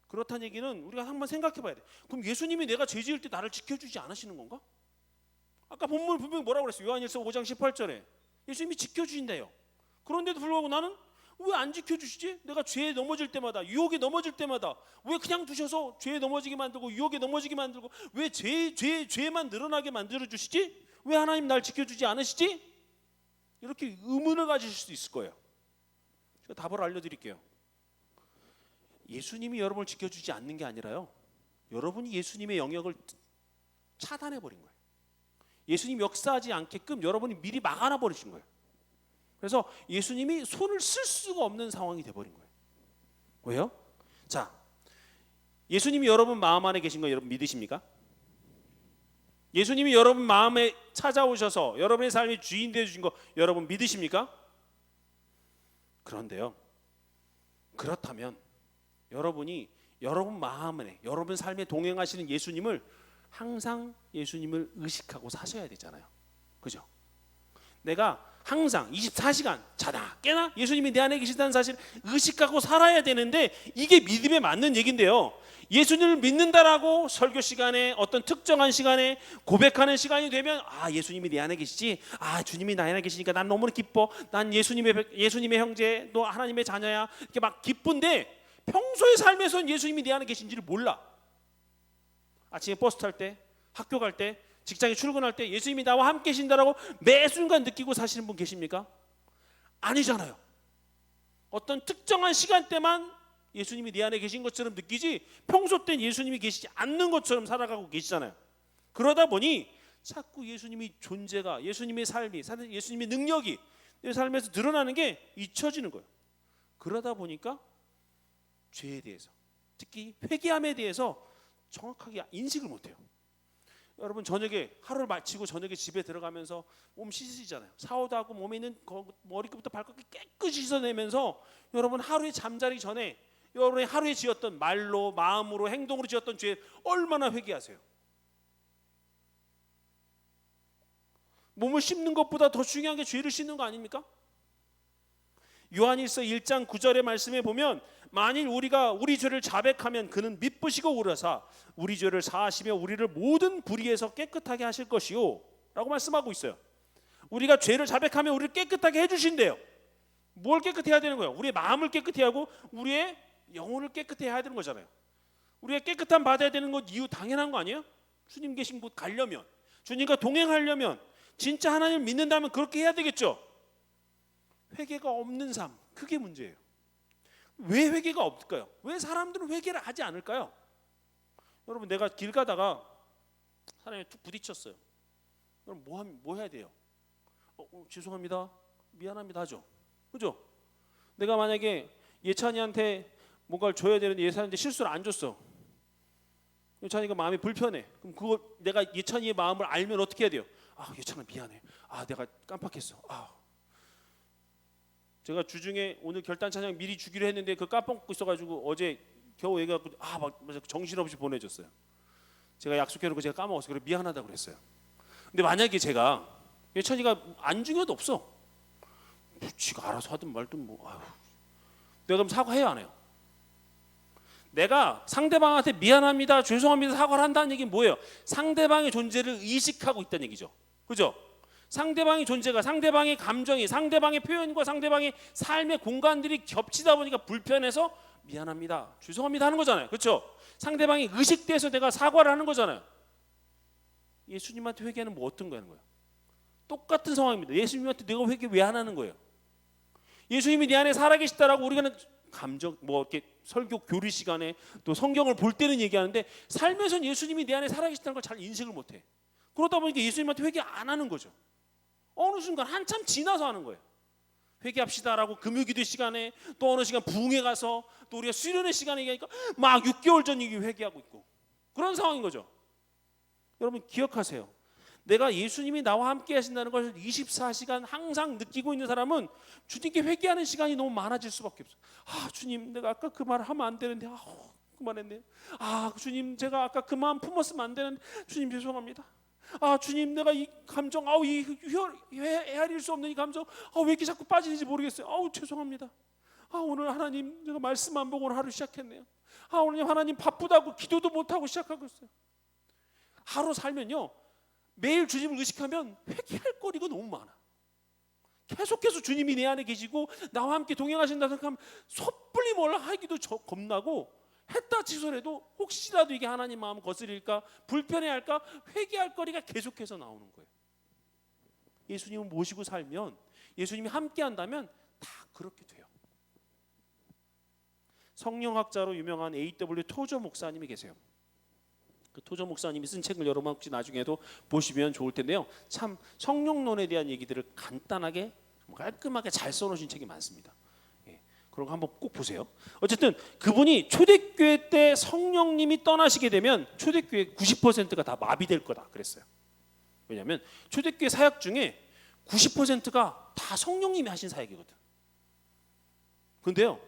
그렇다는 얘기는 우리가 한번 생각해 봐야 돼. 그럼 예수님이 내가 죄 지을 때 나를 지켜주지 않으시는 건가? 아까 본문 분명히 뭐라고 그랬어요? 요한일서 5장 18절에 예수님이 지켜주신대요. 그런데도 불구하고 나는 왜 안 지켜주시지? 내가 죄에 넘어질 때마다, 유혹에 넘어질 때마다 왜 그냥 두셔서 죄에 넘어지게 만들고 유혹에 넘어지게 만들고 왜 죄만 늘어나게 만들어 주시지? 왜 하나님 날 지켜주지 않으시지? 이렇게 의문을 가지실 수도 있을 거예요. 제가 답을 알려드릴게요. 예수님이 여러분을 지켜주지 않는 게 아니라요, 여러분이 예수님의 영역을 차단해 버린 거예요. 예수님 역사하지 않게끔 여러분이 미리 막아놔 버리신 거예요. 그래서 예수님이 손을 쓸 수가 없는 상황이 돼버린 거예요. 왜요? 자, 예수님이 여러분 마음 안에 계신 거 여러분 믿으십니까? 예수님이 여러분 마음에 찾아오셔서 여러분의 삶의 주인 되어주신 거 여러분 믿으십니까? 그런데요, 그렇다면 여러분이 여러분 마음 안에, 여러분 삶에 동행하시는 예수님을 항상 예수님을 의식하고 사셔야 되잖아요. 그죠? 내가 항상 24시간 자다 깨나 예수님이 내 안에 계시다는 사실을 의식하고 살아야 되는데, 이게 믿음에 맞는 얘기인데요, 예수님을 믿는다라고 설교 시간에 어떤 특정한 시간에 고백하는 시간이 되면 예수님이 내 안에 계시지, 주님이 나 안에 계시니까 난 너무 기뻐, 난 예수님의 형제, 너 하나님의 자녀야, 이렇게 막 기쁜데 평소의 삶에서는 예수님이 내 안에 계신지를 몰라. 아침에 버스 탈 때, 학교 갈 때, 직장에 출근할 때 예수님이 나와 함께 계신다라고 매 순간 느끼고 사시는 분 계십니까? 아니잖아요. 어떤 특정한 시간대만 예수님이 내 안에 계신 것처럼 느끼지, 평소 땐 예수님이 계시지 않는 것처럼 살아가고 계시잖아요. 그러다 보니 자꾸 예수님의 존재가, 예수님의 삶이, 예수님의 능력이 내 삶에서 드러나는 게 잊혀지는 거예요. 그러다 보니까 죄에 대해서, 특히 회개함에 대해서 정확하게 인식을 못해요. 여러분 저녁에 하루를 마치고 저녁에 집에 들어가면서 몸 씻으시잖아요. 샤워도 하고 몸에 있는 머리끝부터 발끝까지 깨끗이 씻어내면서 여러분 하루에 잠자리 전에 여러분이 하루에 지었던 말로, 마음으로, 행동으로 지었던 죄 얼마나 회개하세요? 몸을 씻는 것보다 더 중요한 게 죄를 씻는 거 아닙니까? 요한일서 1장 9절의 말씀에 보면, 만일 우리가 우리 죄를 자백하면 그는 미쁘시고 오르사 우리 죄를 사하시며 우리를 모든 불의에서 깨끗하게 하실 것이요 라고 말씀하고 있어요. 우리가 죄를 자백하면 우리를 깨끗하게 해주신대요. 뭘 깨끗해야 되는 거예요? 우리의 마음을 깨끗해야 하고 우리의 영혼을 깨끗해야 되는 거잖아요. 우리가 깨끗함 받아야 되는 것 이유 당연한 거 아니에요? 주님 계신 곳 가려면, 주님과 동행하려면, 진짜 하나님을 믿는다면 그렇게 해야 되겠죠. 회개가 없는 삶, 그게 문제예요. 왜 회개가 없을까요? 왜 사람들은 회개를 하지 않을까요? 여러분, 내가 길 가다가 사람이 툭 부딪혔어요. 그럼 뭐 해야 돼요? 죄송합니다, 미안합니다 하죠. 그죠? 내가 만약에 예찬이한테 뭔가를 줘야 되는데 예찬이한테 실수를 안 줬어. 예찬이가 마음이 불편해. 그럼 그걸 내가 예찬이의 마음을 알면 어떻게 해야 돼요? 예찬아 미안해. 내가 깜빡했어. 제가 주중에 오늘 결단 찬양 미리 주기로 했는데 그 깜빡고 있어가지고 어제 겨우 얘기하고 정신없이 보내줬어요. 제가 약속해놓고 제가 까먹었어요. 그래서 미안하다고 그랬어요. 근데 만약에 제가 예찬이가 안 중요도 없어, 지가 알아서 하든 말든 내가 그럼 사과해요, 안 해요? 내가 상대방한테 미안합니다, 죄송합니다, 사과를 한다는 얘기는 뭐예요? 상대방의 존재를 의식하고 있다는 얘기죠. 그죠? 상대방의 존재가, 상대방의 감정이, 상대방의 표현과 상대방의 삶의 공간들이 겹치다 보니까 불편해서 미안합니다, 죄송합니다 하는 거잖아요. 그렇죠? 상대방이 의식돼서 내가 사과를 하는 거잖아요. 예수님한테 회개하는 어떤 거 하는 거예요? 똑같은 상황입니다. 예수님한테 내가 회개 왜 안 하는 거예요? 예수님이 내 안에 살아계시다라고 우리가 감정 이렇게 설교 교리 시간에 또 성경을 볼 때는 얘기하는데, 삶에서는 예수님이 내 안에 살아계시다는 걸 잘 인식을 못해. 그러다 보니까 예수님한테 회개 안 하는 거죠. 어느 순간 한참 지나서 하는 거예요. 회개합시다라고 금요기도 시간에, 또 어느 시간 부흥회 가서, 또 우리가 수련회 시간에 얘기하니까 막 6개월 전 얘기 회개하고 있고, 그런 상황인 거죠. 여러분 기억하세요. 내가 예수님이 나와 함께 하신다는 것을 24시간 항상 느끼고 있는 사람은 주님께 회개하는 시간이 너무 많아질 수밖에 없어요. 주님, 내가 아까 그 말을 하면 안 되는데 그만했네요. 주님, 제가 아까 그 마음 품었으면 안 되는데 주님 죄송합니다. 주님, 내가 이 감정, 헤아릴 수 없는 이 감정, 왜 이렇게 자꾸 빠지는지 모르겠어요. 죄송합니다. 오늘 하나님 제가 말씀 안 보고 오늘 하루 시작했네요. 오늘 하나님 바쁘다고 기도도 못하고 시작하고 있어요. 하루 살면요, 매일 주님을 의식하면 회개할 거리가 너무 많아. 계속해서 주님이 내 안에 계시고 나와 함께 동행하신다 생각하면 섣불리 뭘 하기도 겁나고 했다 취소해도 혹시라도 이게 하나님 마음 거스릴까 불편해할까 회개할 거리가 계속해서 나오는 거예요. 예수님을 모시고 살면 예수님이 함께 한다면 다 그렇게 돼요. 성령학자로 유명한 A.W. 토저 목사님이 계세요. 그 토저 목사님이 쓴 책을 여러분 혹시 나중에도 보시면 좋을 텐데요. 참 성령론에 대한 얘기들을 간단하게 깔끔하게 잘 써놓으신 책이 많습니다. 예, 그런 거 한번 꼭 보세요. 어쨌든 그분이 초대교회 때 성령님이 떠나시게 되면 초대교회 90%가 다 마비될 거다 그랬어요. 왜냐하면 초대교회 사역 중에 90%가 다 성령님이 하신 사역이거든. 근데요,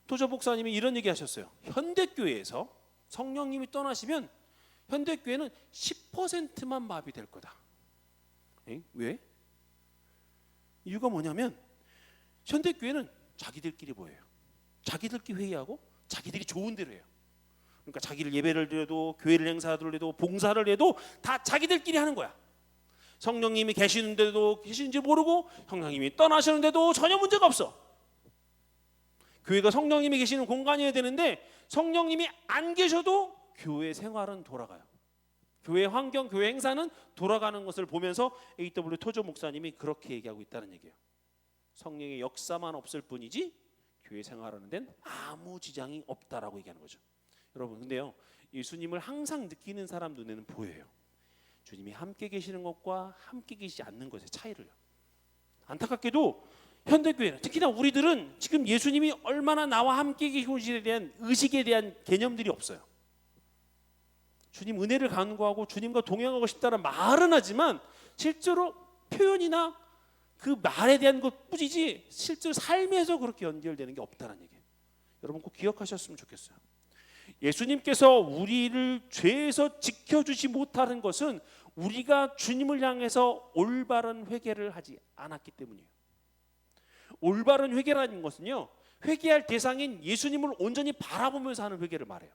토저 목사님이 이런 얘기 하셨어요. 현대교회에서 성령님이 떠나시면 현대교회는 10%만 마비될 거다. 왜? 이유가 뭐냐면 현대교회는 자기들끼리 뭐예요? 자기들끼리 회의하고 자기들이 좋은 대로 해요. 그러니까 자기를 예배를 드려도 교회를 행사를 해도 봉사를 해도 다 자기들끼리 하는 거야. 성령님이 계시는데도 계신지 모르고 성령님이 떠나시는데도 전혀 문제가 없어. 교회가 성령님이 계시는 공간이어야 되는데 성령님이 안 계셔도 교회 생활은 돌아가요. 교회 환경, 교회 행사는 돌아가는 것을 보면서 A.W. 토저 목사님이 그렇게 얘기하고 있다는 얘기예요. 성령의 역사만 없을 뿐이지 교회 생활하는 데는 아무 지장이 없다라고 얘기하는 거죠. 여러분, 근데요, 예수님을 항상 느끼는 사람 눈에는 보여요. 주님이 함께 계시는 것과 함께 계시지 않는 것의 차이를요. 안타깝게도 현대교회는 특히나 우리들은 지금 예수님이 얼마나 나와 함께 계시는지에 대한 의식에 대한 개념들이 없어요. 주님 은혜를 간구하고 주님과 동행하고 싶다는 말은 하지만 실제로 표현이나 그 말에 대한 것 뿐이지 실제로 삶에서 그렇게 연결되는 게 없다는 얘기예요. 여러분 꼭 기억하셨으면 좋겠어요. 예수님께서 우리를 죄에서 지켜주지 못하는 것은 우리가 주님을 향해서 올바른 회개를 하지 않았기 때문이에요. 올바른 회개라는 것은요, 회개할 대상인 예수님을 온전히 바라보면서 하는 회개를 말해요.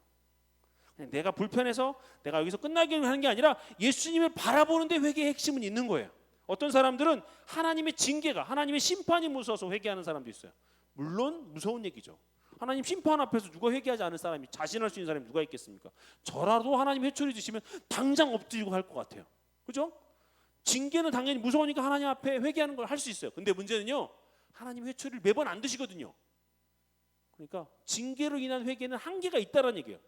그냥 내가 불편해서 내가 여기서 끝나기를 하는 게 아니라 예수님을 바라보는데 회개의 핵심은 있는 거예요. 어떤 사람들은 하나님의 징계가, 하나님의 심판이 무서워서 회개하는 사람도 있어요. 물론 무서운 얘기죠. 하나님 심판 앞에서 누가 회개하지 않을 사람이, 자신할 수 있는 사람이 누가 있겠습니까? 저라도 하나님 회초리 주시면 당장 엎드리고 할 것 같아요. 그죠? 징계는 당연히 무서우니까 하나님 앞에 회개하는 걸 할 수 있어요. 근데 문제는요, 하나님 회초리를 매번 안 드시거든요. 그러니까 징계로 인한 회개는 한계가 있다는 얘기예요.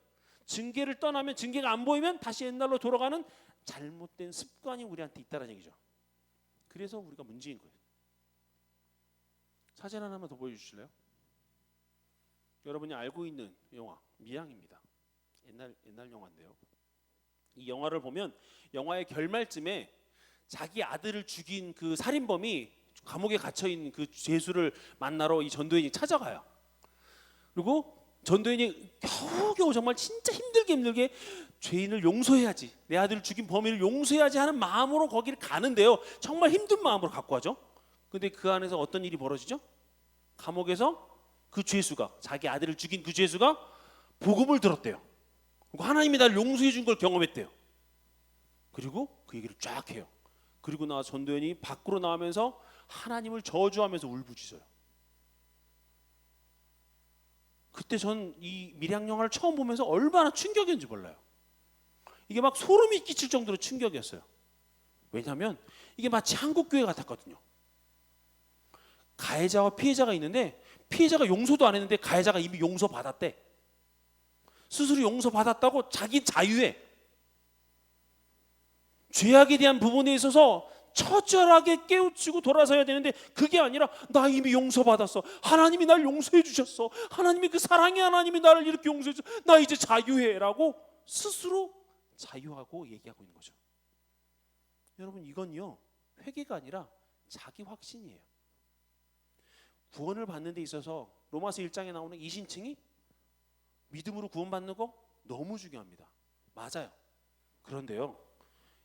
징계를 떠나면, 징계가 안 보이면 다시 옛날로 돌아가는 잘못된 습관이 우리한테 있다는 얘기죠. 그래서 우리가 문제인 거예요. 사진 하나만 더 보여주실래요? 여러분이 알고 있는 영화 미양입니다. 옛날 영화인데요. 이 영화를 보면 영화의 결말쯤에 자기 아들을 죽인 그 살인범이 감옥에 갇혀 있는 그 죄수를 만나러 이 전도연이 찾아가요. 그리고 전도연이 겨우겨우 정말 진짜 힘들게 죄인을 용서해야지, 내 아들을 죽인 범인을 용서해야지 하는 마음으로 거기를 가는데요. 정말 힘든 마음으로 갖고 가죠. 근데 그 안에서 어떤 일이 벌어지죠? 감옥에서 그 죄수가, 자기 아들을 죽인 그 죄수가 복음을 들었대요. 그리고 하나님이 나를 용서해 준 걸 경험했대요. 그리고 그 얘기를 쫙 해요. 그리고 나서 전도연이 밖으로 나오면서 하나님을 저주하면서 울부짖어요. 그때 전 이 밀양 영화를 처음 보면서 얼마나 충격이었는지 몰라요. 이게 막 소름이 끼칠 정도로 충격이었어요. 왜냐하면 이게 마치 한국 교회 같았거든요. 가해자와 피해자가 있는데 피해자가 용서도 안 했는데 가해자가 이미 용서받았대. 스스로 용서받았다고 자기 자유에, 죄악에 대한 부분에 있어서 처절하게 깨우치고 돌아서야 되는데 그게 아니라 나 이미 용서받았어. 하나님이 날 용서해 주셨어. 하나님이, 그 사랑의 하나님이 나를 이렇게 용서해 주셨어. 나 이제 자유해라고 스스로 자유하고 얘기하고 있는 거죠. 여러분, 이건요 회개가 아니라 자기 확신이에요. 구원을 받는 데 있어서 로마서 1장에 나오는 이신칭이 믿음으로 구원받는 거 너무 중요합니다. 맞아요. 그런데요,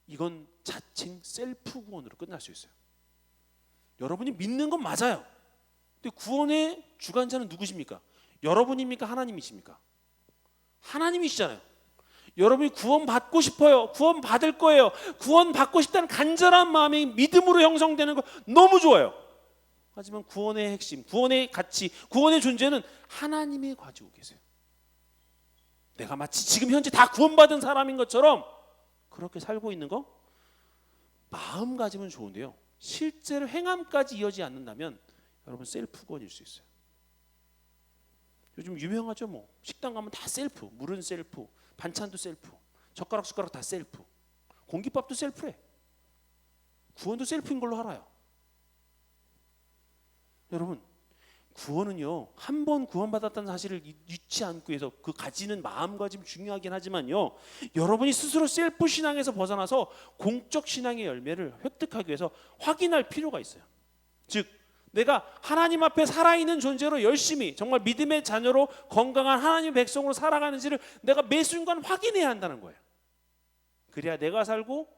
이건 자칭 셀프 구원으로 끝날 수 있어요. 여러분이 믿는 건 맞아요. 근데 구원의 주관자는 누구십니까? 여러분입니까? 하나님이십니까? 하나님이시잖아요. 여러분이 구원 받고 싶어요. 구원 받을 거예요. 구원 받고 싶다는 간절한 마음이 믿음으로 형성되는 거 너무 좋아요. 하지만 구원의 핵심, 구원의 가치, 구원의 존재는 하나님이 가지고 계세요. 내가 마치 지금 현재 다 구원받은 사람인 것처럼 그렇게 살고 있는 거 마음가짐은 좋은데요, 실제로 행함까지 이어지지 않는다면 여러분 셀프 구원일 수 있어요. 요즘 유명하죠. 뭐 식당 가면 다 셀프, 물은 셀프, 반찬도 셀프, 젓가락 숟가락 다 셀프, 공깃밥도 셀프래. 구원도 셀프인 걸로 알아요. 여러분, 구원은요, 한 번 구원받았다는 사실을 잊지 않고 해서 그 가지는 마음가짐 중요하긴 하지만요, 여러분이 스스로 셀프 신앙에서 벗어나서 공적 신앙의 열매를 획득하기 위해서 확인할 필요가 있어요. 즉 내가 하나님 앞에 살아있는 존재로 열심히 정말 믿음의 자녀로 건강한 하나님의 백성으로 살아가는지를 내가 매 순간 확인해야 한다는 거예요. 그래야 내가 살고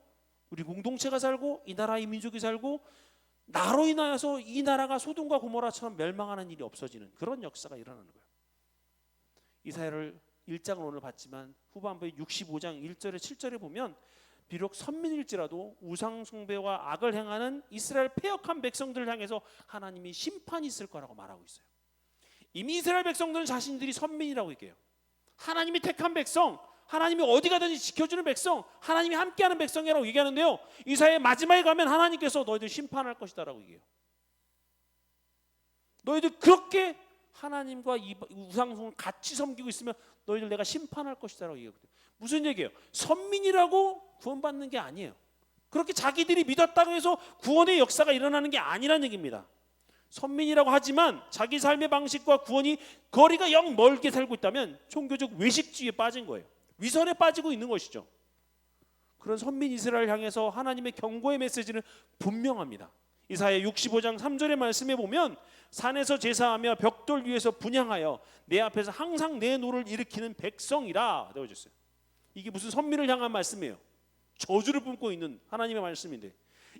우리 공동체가 살고 이 나라 이 민족이 살고 나로 인하여서 이 나라가 소돔과 고모라처럼 멸망하는 일이 없어지는 그런 역사가 일어나는 거예요. 이사야를 1장을 오늘 봤지만 후반부에 65장 1절에 7절에 보면 비록 선민일지라도 우상 숭배와 악을 행하는 이스라엘 패역한 백성들을 향해서 하나님이 심판이 있을 거라고 말하고 있어요. 이미 이스라엘 백성들은 자신들이 선민이라고 얘기해요. 하나님이 택한 백성, 하나님이 어디 가든지 지켜주는 백성, 하나님이 함께하는 백성이라고 얘기하는데요, 이사야의 마지막에 가면 하나님께서 너희들 심판할 것이다라고 얘기해요. 너희들 그렇게 하나님과 이 우상숭을 같이 섬기고 있으면 너희들 내가 심판할 것이다라고 얘기하거든요. 무슨 얘기예요? 선민이라고 구원받는 게 아니에요. 그렇게 자기들이 믿었다고 해서 구원의 역사가 일어나는 게 아니라는 얘기입니다. 선민이라고 하지만 자기 삶의 방식과 구원이 거리가 영 멀게 살고 있다면 종교적 외식주의에 빠진 거예요. 위선에 빠지고 있는 것이죠. 그런 선민 이스라엘 향해서 하나님의 경고의 메시지는 분명합니다. 이사야 65장 3절의 말씀에 보면 산에서 제사하며 벽돌 위에서 분향하여 내 앞에서 항상 내 노를 일으키는 백성이라 되어졌어요. 이게 무슨 선민을 향한 말씀이에요. 저주를 뿜고 있는 하나님의 말씀인데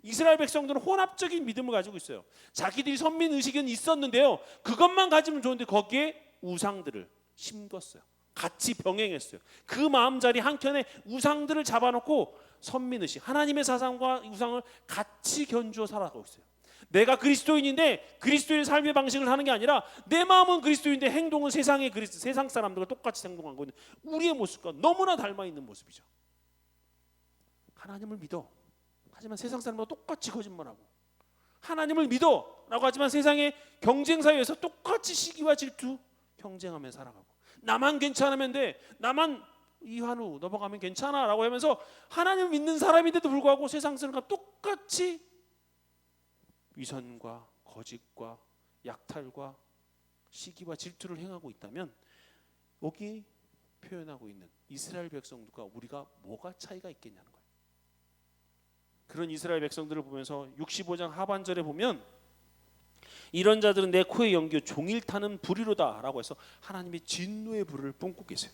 이스라엘 백성들은 혼합적인 믿음을 가지고 있어요. 자기들이 선민 의식은 있었는데요, 그것만 가지면 좋은데 거기에 우상들을 심겼어요. 같이 병행했어요. 그 마음자리 한켠에 우상들을 잡아놓고 선민의식, 하나님의 사상과 우상을 같이 견주어 살아가고 있어요. 내가 그리스도인인데 그리스도인의 삶의 방식을 하는 게 아니라 내 마음은 그리스도인인데 행동은 세상 사람들과 똑같이 행동한 거는 우리의 모습과 너무나 닮아있는 모습이죠. 하나님을 믿어, 하지만 세상 사람과 똑같이 거짓말하고, 하나님을 믿어 라고 하지만 세상의 경쟁 사회에서 똑같이 시기와 질투 경쟁하며 살아가고, 나만 괜찮으면 돼, 나만 이환우 넘어가면 괜찮아 라고 하면서 하나님을 믿는 사람인데도 불구하고 세상 사람과 똑같이 위선과 거짓과 약탈과 시기와 질투를 행하고 있다면 여기 표현하고 있는 이스라엘 백성들과 우리가 뭐가 차이가 있겠냐는 거예요. 그런 이스라엘 백성들을 보면서 65장 하반절에 보면 이런 자들은 내 코에 연기어 종일 타는 불이로다 라고 해서 하나님의 진노의 불을 뿜고 계세요.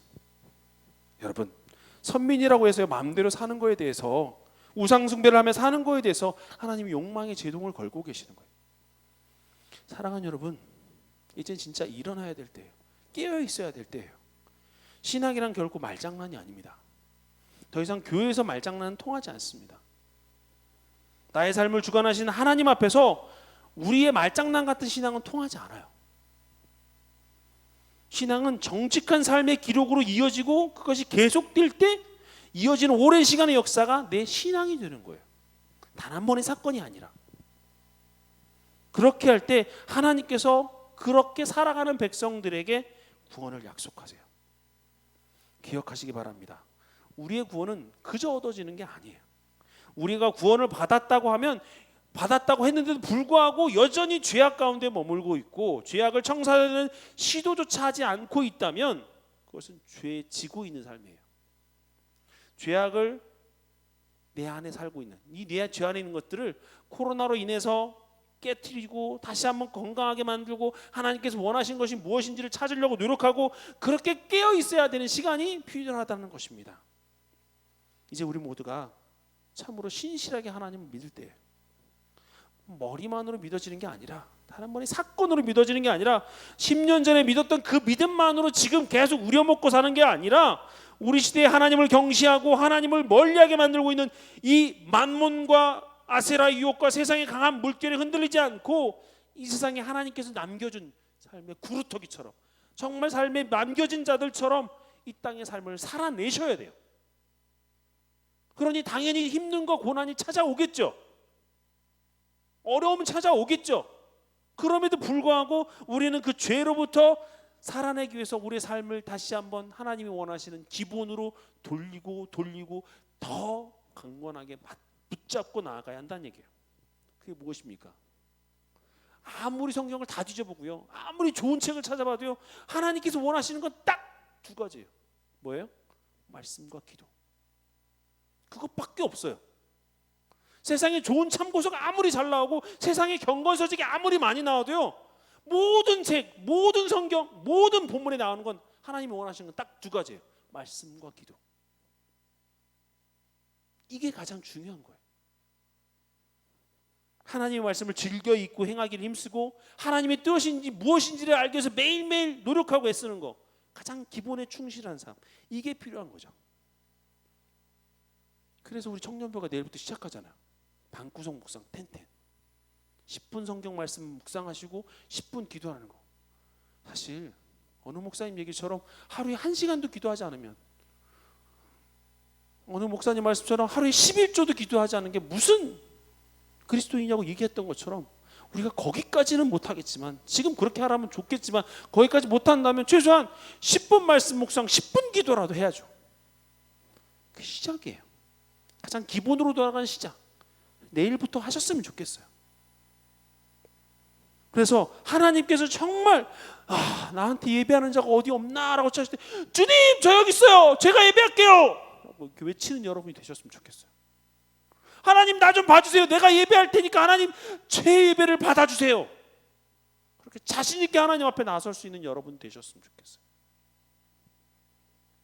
여러분, 선민이라고 해서 마음대로 사는 거에 대해서, 우상 숭배를 하며 사는 거에 대해서 하나님이 욕망의 제동을 걸고 계시는 거예요. 사랑하는 여러분, 이젠 진짜 일어나야 될 때예요. 깨어 있어야 될 때예요. 신앙이란 결코 말장난이 아닙니다. 더 이상 교회에서 말장난은 통하지 않습니다. 나의 삶을 주관하시는 하나님 앞에서 우리의 말장난 같은 신앙은 통하지 않아요. 신앙은 정직한 삶의 기록으로 이어지고 그것이 계속될 때 이어지는 오랜 시간의 역사가 내 신앙이 되는 거예요. 단 한 번의 사건이 아니라. 그렇게 할 때 하나님께서 그렇게 살아가는 백성들에게 구원을 약속하세요. 기억하시기 바랍니다. 우리의 구원은 그저 얻어지는 게 아니에요. 우리가 구원을 받았다고 하면 받았다고 했는데도 불구하고 여전히 죄악 가운데 머물고 있고 죄악을 청산하는 시도조차 하지 않고 있다면 그것은 죄에 지고 있는 삶이에요. 죄악을 내 안에 살고 있는, 이 내 죄 안에 있는 것들을 코로나로 인해서 깨트리고 다시 한번 건강하게 만들고 하나님께서 원하신 것이 무엇인지를 찾으려고 노력하고 그렇게 깨어 있어야 되는 시간이 필요하다는 것입니다. 이제 우리 모두가 참으로 신실하게 하나님을 믿을 때예요. 머리만으로 믿어지는 게 아니라, 다른 번의 사건으로 믿어지는 게 아니라 10년 전에 믿었던 그 믿음만으로 지금 계속 우려먹고 사는 게 아니라 우리 시대에 하나님을 경시하고 하나님을 멀리하게 만들고 있는 이 만몬과 아세라 유혹과 세상의 강한 물결에 흔들리지 않고 이 세상에 하나님께서 남겨준 삶의 구루터기처럼, 정말 삶에 남겨진 자들처럼 이 땅의 삶을 살아내셔야 돼요. 그러니 당연히 힘든 거 고난이 찾아오겠죠. 어려움은 찾아오겠죠. 그럼에도 불구하고 우리는 그 죄로부터 살아내기 위해서 우리의 삶을 다시 한번 하나님이 원하시는 기본으로 돌리고 더 강건하게 붙잡고 나아가야 한다는 얘기예요. 그게 무엇입니까? 아무리 성경을 다 뒤져보고요, 아무리 좋은 책을 찾아봐도요, 하나님께서 원하시는 건 딱 두 가지예요. 뭐예요? 말씀과 기도. 그것밖에 없어요. 세상에 좋은 참고서가 아무리 잘 나오고 세상에 경건서적이 아무리 많이 나와도요, 모든 책, 모든 성경, 모든 본문에 나오는 건 하나님이 원하시는 건 딱 두 가지예요. 말씀과 기도. 이게 가장 중요한 거예요. 하나님의 말씀을 즐겨 읽고 행하기를 힘쓰고 하나님의 뜻인지 무엇인지를 알기 위해서 매일매일 노력하고 애쓰는 거, 가장 기본에 충실한 삶, 이게 필요한 거죠. 그래서 우리 청년부가 내일부터 시작하잖아요. 방구석 묵상 10분 성경 말씀 묵상하시고 10분 기도하는 거. 사실 어느 목사님 얘기처럼 하루에 1시간도 기도하지 않으면, 어느 목사님 말씀처럼 하루에 11조도 기도하지 않는 게 무슨 그리스도인이냐고 얘기했던 것처럼, 우리가 거기까지는 못하겠지만, 지금 그렇게 하라면 좋겠지만 거기까지 못한다면 최소한 10분 말씀 묵상 10분 기도라도 해야죠. 그게 시작이에요. 가장 기본으로 돌아가는 시작, 내일부터 하셨으면 좋겠어요. 그래서 하나님께서 정말 나한테 예배하는 자가 어디 없나라고 찾을 때, 주님 저 여기 있어요, 제가 예배할게요, 이렇게 외치는 여러분이 되셨으면 좋겠어요. 하나님 나 좀 봐주세요, 내가 예배할 테니까 하나님 제 예배를 받아주세요. 그렇게 자신 있게 하나님 앞에 나설 수 있는 여러분 되셨으면 좋겠어요.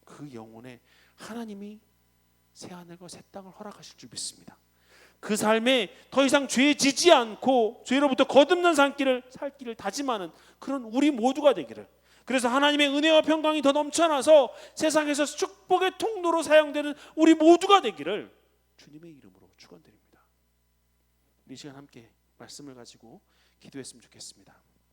그 영혼에 하나님이 새하늘과 새 땅을 허락하실 줄 믿습니다. 그 삶에 더 이상 죄에 지지 않고 죄로부터 거듭난 살 길을 다짐하는 그런 우리 모두가 되기를, 그래서 하나님의 은혜와 평강이 더 넘쳐나서 세상에서 축복의 통로로 사용되는 우리 모두가 되기를 주님의 이름으로 축원드립니다. 이 시간 함께 말씀을 가지고 기도했으면 좋겠습니다.